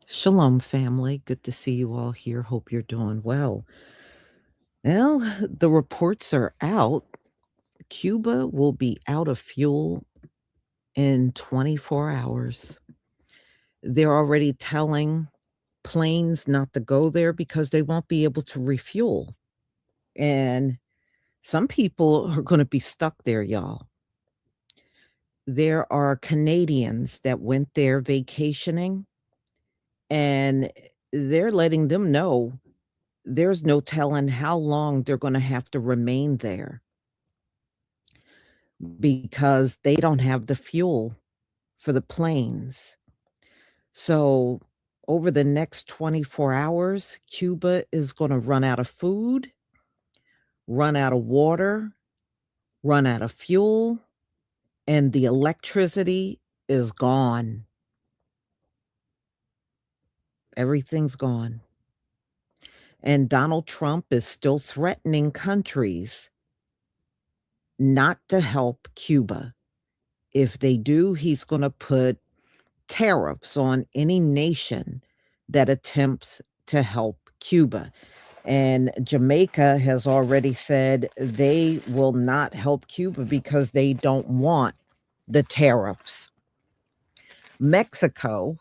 Shalom, family. Good to see you all here. Hope you're doing well. Well, the reports are out. Cuba will be out of fuel in 24 hours. They're already telling planes not to go there because they won't be able to refuel. And some people are going to be stuck there, y'all. There are Canadians that went there vacationing, and they're letting them know there's no telling how long they're gonna have to remain there because they don't have the fuel for the planes. So, over the next 24 hours, Cuba is gonna run out of food, run out of water, run out of fuel, and the electricity is gone. Everything's gone. And Donald Trump is still threatening countries not to help Cuba. If they do, he's gonna put tariffs on any nation that attempts to help Cuba. And Jamaica has already said they will not help Cuba because they don't want the tariffs. Mexico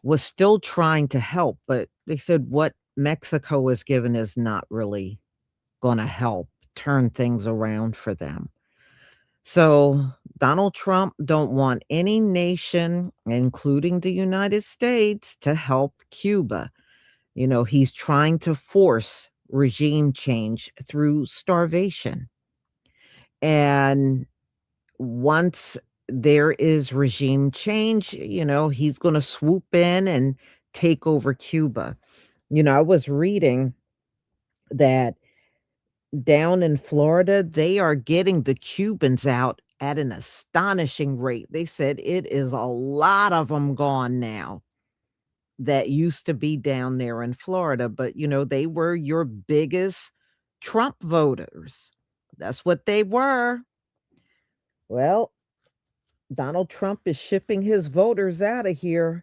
was still trying to help, but they said what Mexico is given is not really going to help turn things around for them. So Donald Trump don't want any nation, including the United States, to help Cuba. You know, he's trying to force regime change through starvation. And once there is regime change, he's going to swoop in and take over Cuba. I was reading that down in Florida, they are getting the Cubans out at an astonishing rate. They said it is a lot of them gone now that used to be down there in Florida, but, they were your biggest Trump voters. That's what they were. Well, Donald Trump is shipping his voters out of here,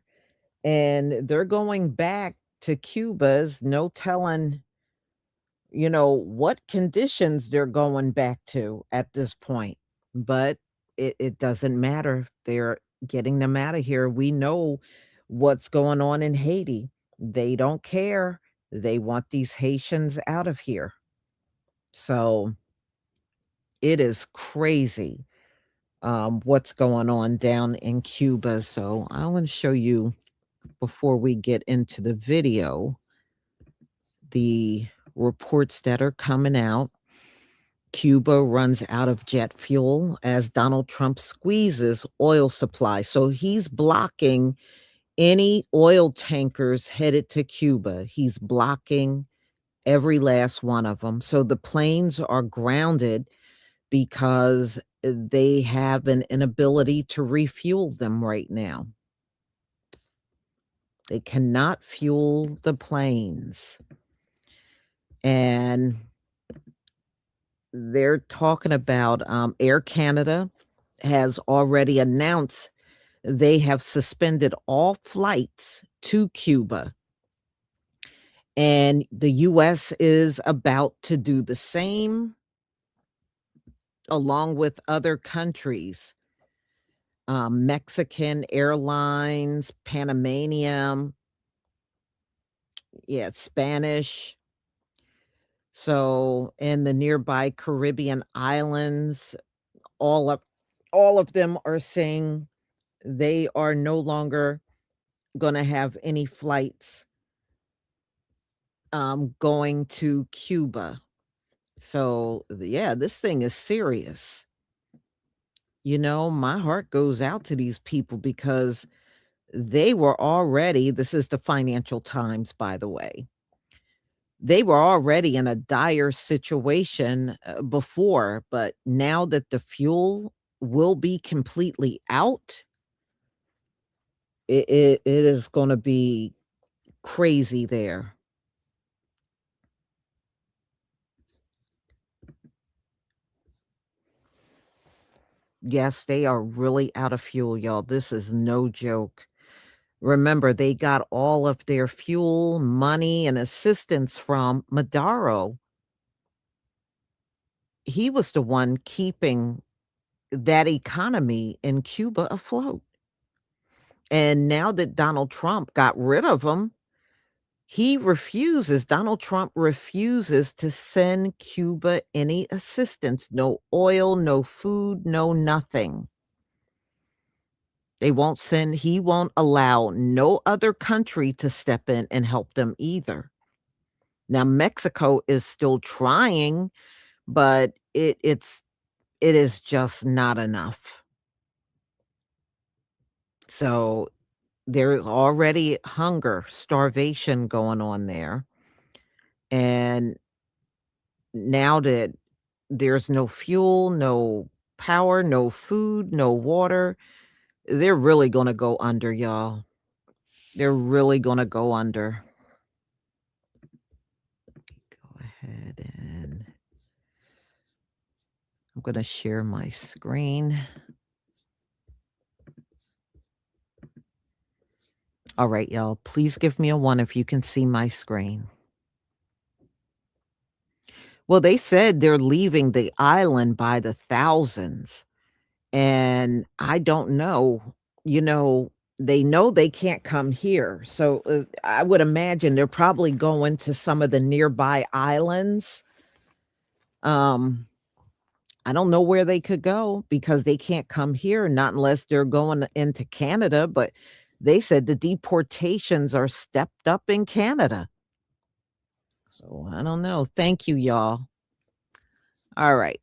and they're going back to Cuba's no telling what conditions they're going back to at this point. But it doesn't matter. They're getting them out of here. We know what's going on in Haiti. They don't care. They want these Haitians out of here. So it is crazy what's going on down in Cuba. So I want to show you before we get into the video the reports that are coming out. Cuba runs out of jet fuel as Donald Trump squeezes oil supply. So he's blocking any oil tankers headed to Cuba. He's blocking every last one of them. So the planes are grounded because they have an inability to refuel them right now. They cannot fuel the planes. And they're talking about Air Canada has already announced they have suspended all flights to Cuba. And the US is about to do the same along with other countries. Mexican Airlines, Panamanian, yeah, Spanish. So in the nearby Caribbean islands, all of them are saying they are no longer going to have any flights going to Cuba. So yeah, this thing is serious. My heart goes out to these people because they were already, this is the Financial Times, by the way, they were already in a dire situation before, but now that the fuel will be completely out, it is going to be crazy there. Yes, they are really out of fuel, y'all. This is no joke. Remember, they got all of their fuel, money, and assistance from Maduro. He was the one keeping that economy in Cuba afloat. And now that Donald Trump got rid of him, Donald Trump refuses to send Cuba any assistance, no oil, no food, no nothing. He won't allow no other country to step in and help them either. Now, Mexico is still trying, but it is just not enough. So there's already hunger, starvation going on there. And now that there's no fuel, no power, no food, no water, they're really gonna go under, y'all. They're really gonna go under. Go ahead and I'm gonna share my screen. All right, y'all. Please give me a 1 if you can see my screen. Well, they said they're leaving the island by the thousands, and I don't know. You know they can't come here, so, I would imagine they're probably going to some of the nearby islands. Um, I don't know where they could go because they can't come here, not unless they're going into Canada, but they said the deportations are stepped up in Canada. So, I don't know. Thank you, y'all. Alright.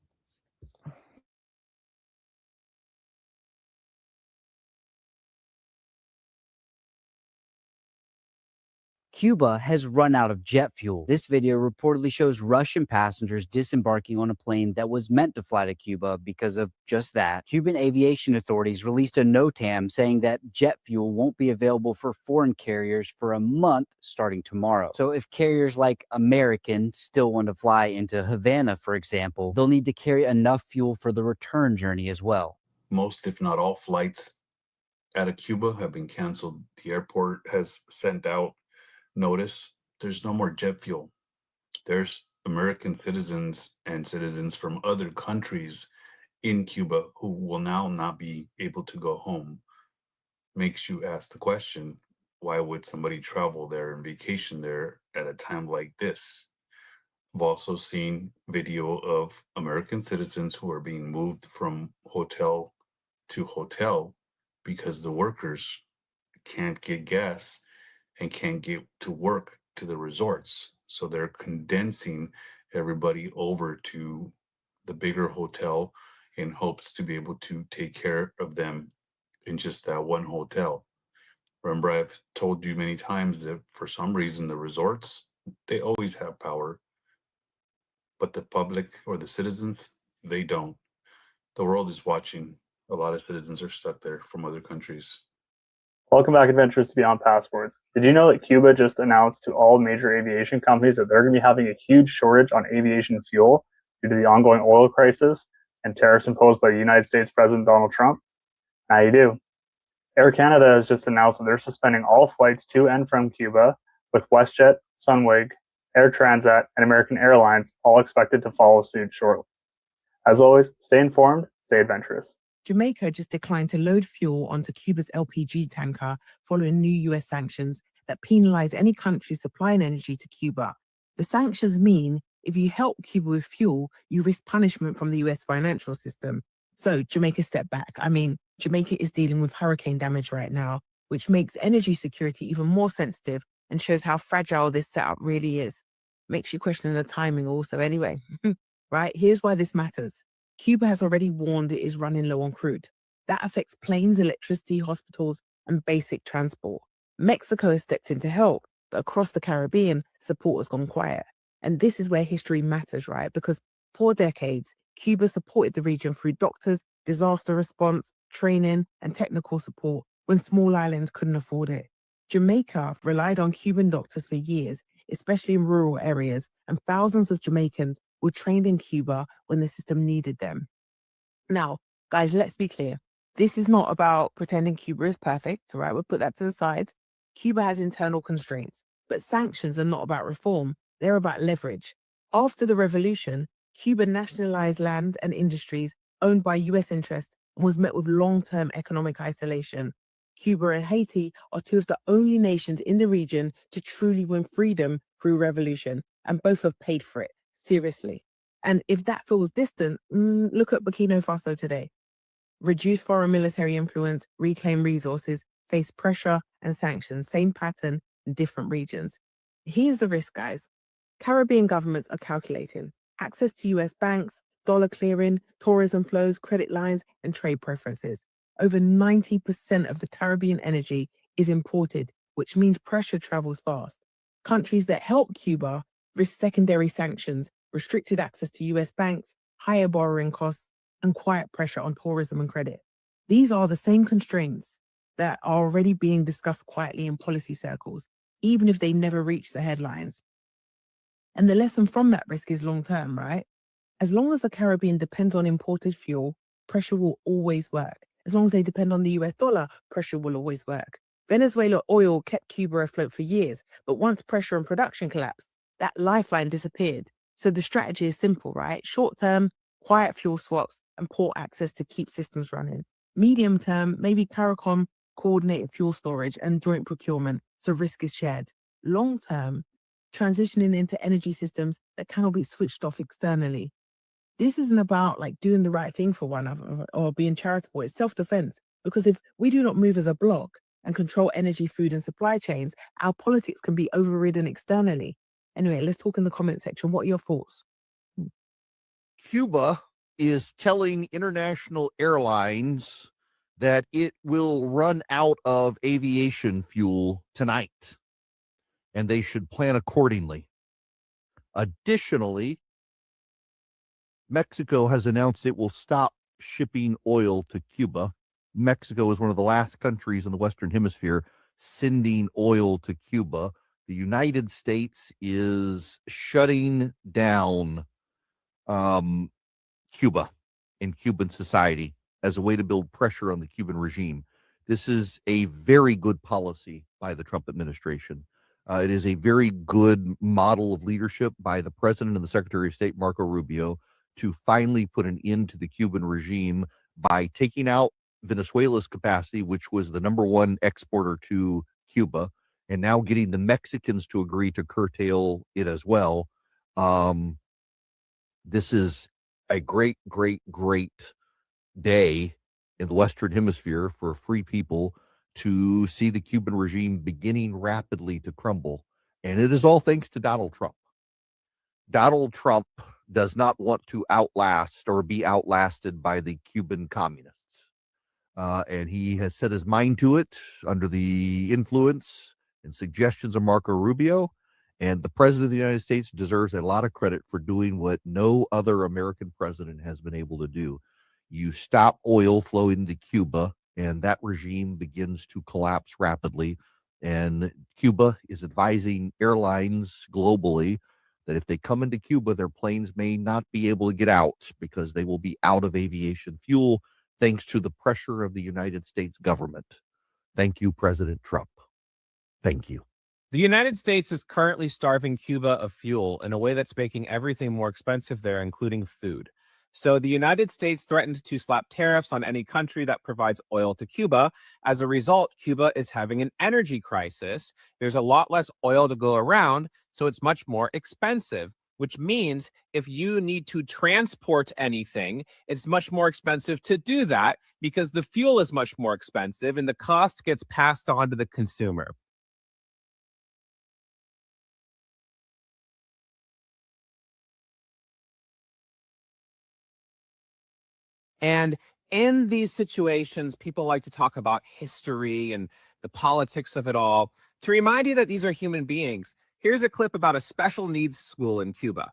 Cuba has run out of jet fuel. This video reportedly shows Russian passengers disembarking on a plane that was meant to fly to Cuba because of just that. Cuban aviation authorities released a NOTAM saying that jet fuel won't be available for foreign carriers for a month starting tomorrow. So if carriers like American still want to fly into Havana, for example, they'll need to carry enough fuel for the return journey as well. Most, if not all, flights out of Cuba have been canceled. The airport has sent out notice. There's no more jet fuel. There's American citizens and citizens from other countries in Cuba who will now not be able to go home. Makes you ask the question, why would somebody travel there and vacation there at a time like this? I've also seen video of American citizens who are being moved from hotel to hotel because the workers can't get gas and can't get to work to the resorts. So they're condensing everybody over to the bigger hotel in hopes to be able to take care of them in just that one hotel. Remember, I've told you many times that for some reason the resorts, they always have power, but the public or the citizens, they don't. The world is watching. A lot of citizens are stuck there from other countries. Welcome back, adventurers, to Beyond Passports. Did you know that Cuba just announced to all major aviation companies that they're going to be having a huge shortage on aviation fuel due to the ongoing oil crisis and tariffs imposed by the United States President Donald Trump? Now you do. Air Canada has just announced that they're suspending all flights to and from Cuba, with WestJet, Sunwing, Air Transat, and American Airlines all expected to follow suit shortly. As always, stay informed, stay adventurous. Jamaica just declined to load fuel onto Cuba's LPG tanker following new US sanctions that penalize any country supplying energy to Cuba. The sanctions mean if you help Cuba with fuel, you risk punishment from the US financial system. So Jamaica stepped back. I mean, Jamaica is dealing with hurricane damage right now, which makes energy security even more sensitive and shows how fragile this setup really is. Makes you question the timing also anyway. Right? Here's why this matters. Cuba has already warned it is running low on crude. That affects planes, electricity, hospitals, and basic transport. Mexico has stepped in to help, but across the Caribbean, support has gone quiet. And this is where history matters, right? Because for decades, Cuba supported the region through doctors, disaster response, training, and technical support when small islands couldn't afford it. Jamaica relied on Cuban doctors for years, especially in rural areas, and thousands of Jamaicans were trained in Cuba when the system needed them. Now, guys, let's be clear. This is not about pretending Cuba is perfect, all right? We'll put that to the side. Cuba has internal constraints, but sanctions are not about reform. They're about leverage. After the revolution, Cuba nationalized land and industries owned by US interests and was met with long-term economic isolation. Cuba and Haiti are two of the only nations in the region to truly win freedom through revolution, and both have paid for it, seriously. And if that feels distant, look at Burkina Faso today. Reduce foreign military influence, reclaim resources, face pressure and sanctions, same pattern in different regions. Here's the risk, guys. Caribbean governments are calculating access to US banks, dollar clearing, tourism flows, credit lines, and trade preferences. Over 90% of the Caribbean energy is imported, which means pressure travels fast. Countries that help Cuba risk secondary sanctions, restricted access to US banks, higher borrowing costs, and quiet pressure on tourism and credit. These are the same constraints that are already being discussed quietly in policy circles, even if they never reach the headlines. And the lesson from that risk is long term, right? As long as the Caribbean depends on imported fuel, pressure will always work. As long as they depend on the US dollar, pressure will always work. Venezuela oil kept Cuba afloat for years, but once pressure and production collapsed, that lifeline disappeared. So the strategy is simple, right? Short term, quiet fuel swaps and port access to keep systems running. Medium term, maybe CARICOM, coordinated fuel storage and joint procurement, so risk is shared. Long term, transitioning into energy systems that cannot be switched off externally. This isn't about like doing the right thing for one another or being charitable. It's self-defense. Because if we do not move as a bloc and control energy, food, and supply chains, our politics can be overridden externally. Anyway, let's talk in the comment section. What are your thoughts? Cuba is telling international airlines that it will run out of aviation fuel tonight, and they should plan accordingly. Additionally, Mexico has announced it will stop shipping oil to Cuba. Mexico is one of the last countries in the Western Hemisphere sending oil to Cuba. The United States is shutting down Cuba and Cuban society as a way to build pressure on the Cuban regime. This is a very good policy by the Trump administration. It is a very good model of leadership by the president and the Secretary of State, Marco Rubio, to finally put an end to the Cuban regime by taking out Venezuela's capacity, which was the number one exporter to Cuba, and now getting the Mexicans to agree to curtail it as well. This is a great, great, great day in the Western Hemisphere for free people to see the Cuban regime beginning rapidly to crumble. And it is all thanks to Donald Trump. Donald Trump does not want to outlast or be outlasted by the Cuban communists. And he has set his mind to it under the influence and suggestions of Marco Rubio. And the president of the United States deserves a lot of credit for doing what no other American president has been able to do. You stop oil flowing to Cuba, and that regime begins to collapse rapidly. And Cuba is advising airlines globally that if they come into Cuba, their planes may not be able to get out because they will be out of aviation fuel thanks to the pressure of the United States government. Thank you, President Trump. Thank you. The United States is currently starving Cuba of fuel in a way that's making everything more expensive there, including food. So the United States threatened to slap tariffs on any country that provides oil to Cuba. As a result, Cuba is having an energy crisis. There's a lot less oil to go around, so it's much more expensive, which means if you need to transport anything, it's much more expensive to do that because the fuel is much more expensive and the cost gets passed on to the consumer. And in these situations, people like to talk about history and the politics of it all. To remind you that these are human beings, here's a clip about a special needs school in Cuba.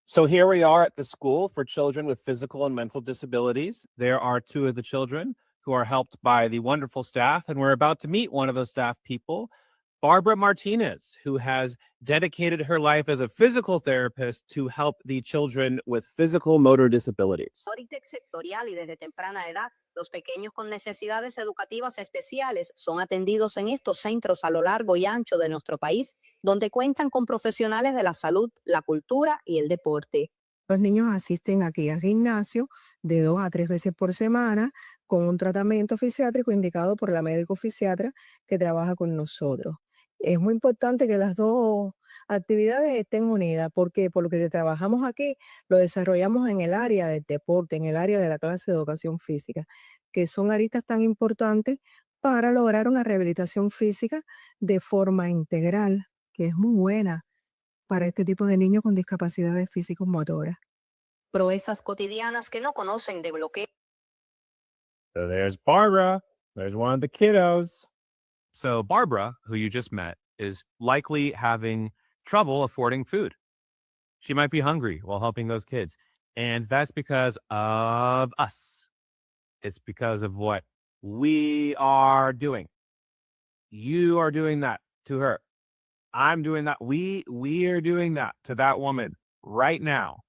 So here we are at the school for children with physical and mental disabilities. There are two of the children who are helped by the wonderful staff, and we're about to meet one of those staff people Barbara Martinez, who has dedicated her life as a physical therapist to help the children with physical motor disabilities. Sectorial y desde temprana edad, los pequeños con necesidades educativas especiales son atendidos en estos centros a lo largo y ancho de nuestro país, donde cuentan con profesionales de la salud, la cultura y el deporte. Los niños asisten aquí al gimnasio de 2 a 3 veces por semana con un tratamiento fisiátrico indicado por la médico fisiatra que trabaja con nosotros. Es muy importante que las dos actividades estén unidas porque por lo que trabajamos aquí lo desarrollamos en el área del deporte, en el área de la clase de educación física, que son aristas tan importantes para lograr una rehabilitación física de forma integral, que es muy buena para este tipo de niños con discapacidades físico-motoras. Proezas cotidianas que no conocen de bloqueo. So there's Barbara. There's one of the kiddos. So Barbara, who you just met, is likely having trouble affording food. She might be hungry while helping those kids. And that's because of us. It's because of what we are doing. You are doing that to her. I'm doing that. We are doing that to that woman right now.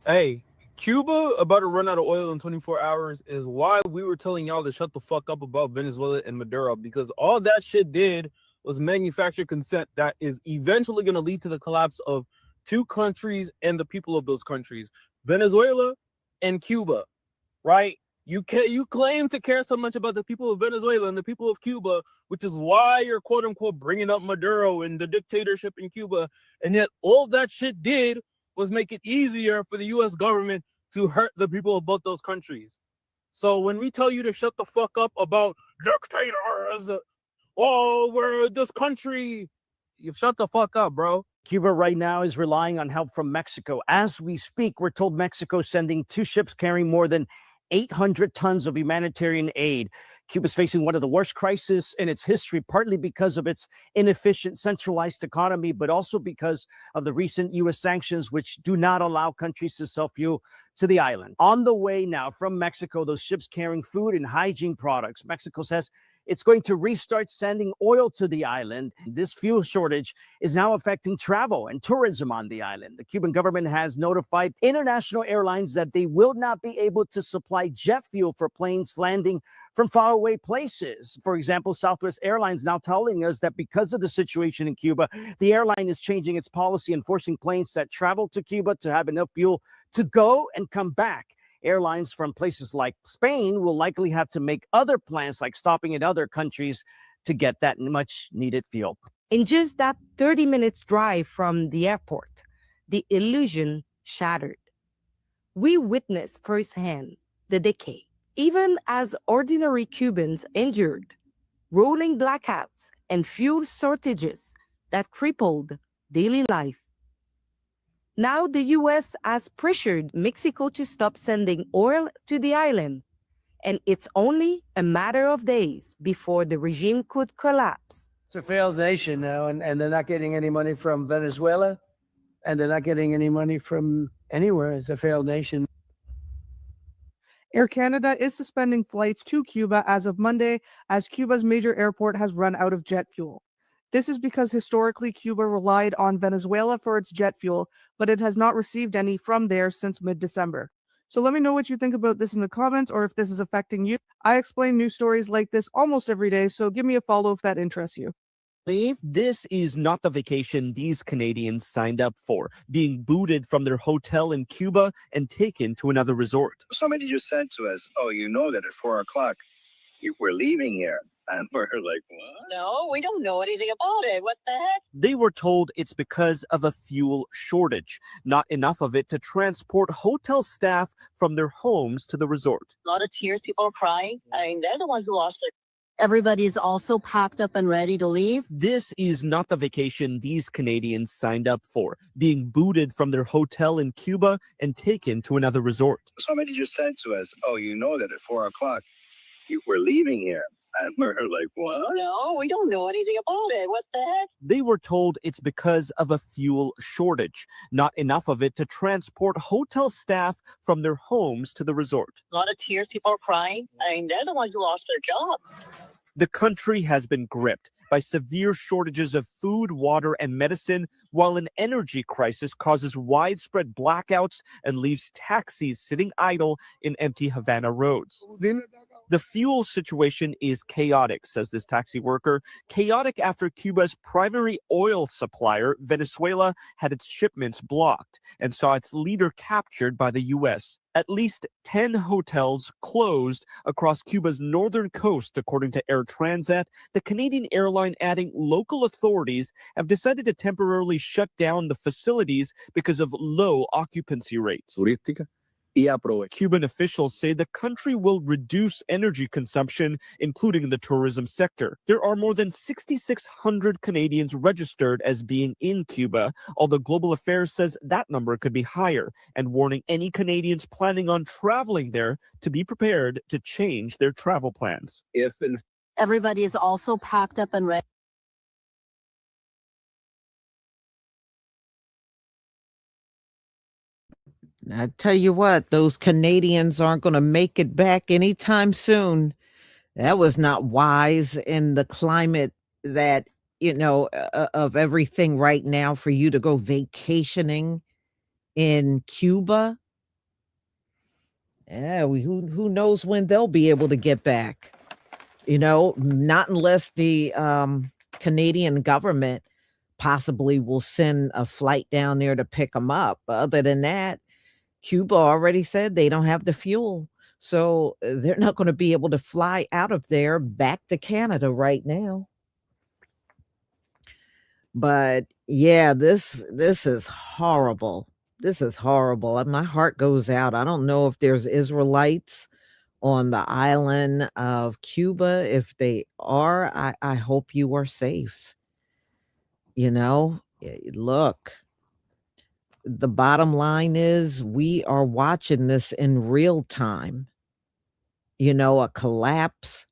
Hey, Cuba about to run out of oil in 24 hours is why we were telling y'all to shut the fuck up about Venezuela and Maduro, because all that shit did was manufacture consent that is eventually going to lead to the collapse of two countries and the people of those countries, Venezuela and Cuba, right? You claim to care so much about the people of Venezuela and the people of Cuba, which is why you're quote unquote bringing up Maduro and the dictatorship in Cuba. And yet all that shit did was make it easier for the US government to hurt the people of both those countries. So when we tell you to shut the fuck up about dictators, oh, we're this country, you shut the fuck up, bro. Cuba right now is relying on help from Mexico. As we speak, we're told Mexico is sending 2 ships carrying more than 800 tons of humanitarian aid. Cuba's facing one of the worst crises in its history, partly because of its inefficient centralized economy, but also because of the recent U.S. sanctions, which do not allow countries to sell fuel to the island. On the way now from Mexico, those ships carrying food and hygiene products. Mexico says it's going to restart sending oil to the island. This fuel shortage is now affecting travel and tourism on the island. The Cuban government has notified international airlines that they will not be able to supply jet fuel for planes landing from faraway places. For example, Southwest Airlines now telling us that because of the situation in Cuba, the airline is changing its policy and forcing planes that travel to Cuba to have enough fuel to go and come back. Airlines from places like Spain will likely have to make other plans, like stopping in other countries to get that much needed fuel. In just that 30 minutes drive from the airport, the illusion shattered. We witnessed firsthand the decay. Even as ordinary Cubans endured rolling blackouts and fuel shortages that crippled daily life. Now the U.S. has pressured Mexico to stop sending oil to the island, and it's only a matter of days before the regime could collapse. It's a failed nation now, and they're not getting any money from Venezuela, and they're not getting any money from anywhere. It's a failed nation. Air Canada is suspending flights to Cuba as of Monday, as Cuba's major airport has run out of jet fuel. This is because historically Cuba relied on Venezuela for its jet fuel, but it has not received any from there since mid-December. So let me know what you think about this in the comments, or if this is affecting you. I explain news stories like this almost every day, so give me a follow if that interests you. This is not the vacation these Canadians signed up for, being booted from their hotel in Cuba and taken to another resort. Somebody just said to us, oh, you know that at 4 o'clock we're leaving here. And we're like, what? No, we don't know anything about it. What the heck? They were told it's because of a fuel shortage, not enough of it to transport hotel staff from their homes to the resort. A lot of tears, people are crying. I mean, they're the ones who lost it. Everybody's also packed up and ready to leave. This is not the vacation these Canadians signed up for, being booted from their hotel in Cuba and taken to another resort. Somebody just said to us, oh, you know that at 4 o'clock we're leaving here. And we're like, what? No, we don't know anything about it. What the heck? They were told it's because of a fuel shortage, not enough of it to transport hotel staff from their homes to the resort. A lot of tears, people are crying. I mean, they're the ones who lost their job. The country has been gripped by severe shortages of food, water, and medicine, while an energy crisis causes widespread blackouts and leaves taxis sitting idle in empty Havana roads. The fuel situation is chaotic, says this taxi worker. Chaotic after Cuba's primary oil supplier, Venezuela, had its shipments blocked and saw its leader captured by the U.S. At least 10 hotels closed across Cuba's northern coast, according to Air Transat. The Canadian airline adding local authorities have decided to temporarily shut down the facilities because of low occupancy rates. Cuban officials say the country will reduce energy consumption, including the tourism sector. There are more than 6,600 Canadians registered as being in Cuba, although Global Affairs says that number could be higher, and warning any Canadians planning on traveling there to be prepared to change their travel plans. Everybody is also packed up and ready. I tell you what, those Canadians aren't going to make it back anytime soon. That was not wise in the climate that, of everything right now for you to go vacationing in Cuba. Yeah, who knows when they'll be able to get back. Not unless the Canadian government possibly will send a flight down there to pick them up. Other than that, Cuba already said they don't have the fuel. So they're not going to be able to fly out of there back to Canada right now. But yeah, this is horrible. This is horrible. My heart goes out. I don't know if there's Israelites on the island of Cuba. If they are, I hope you are safe. Look, the bottom line is we are watching this in real time. A collapse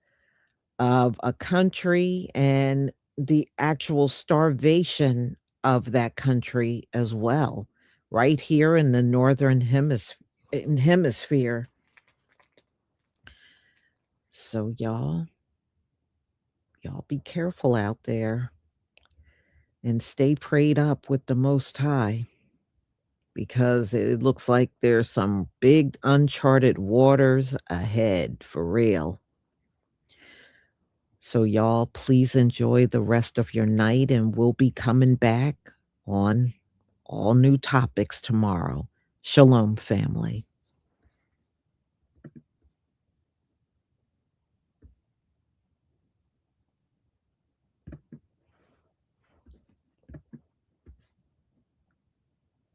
of a country and the actual starvation of that country as well, right here in the northern hemisphere. So y'all be careful out there and stay prayed up with the Most High, because it looks like there's some big uncharted waters ahead for real. So y'all, please enjoy the rest of your night, and we'll be coming back on all new topics tomorrow. Shalom, family.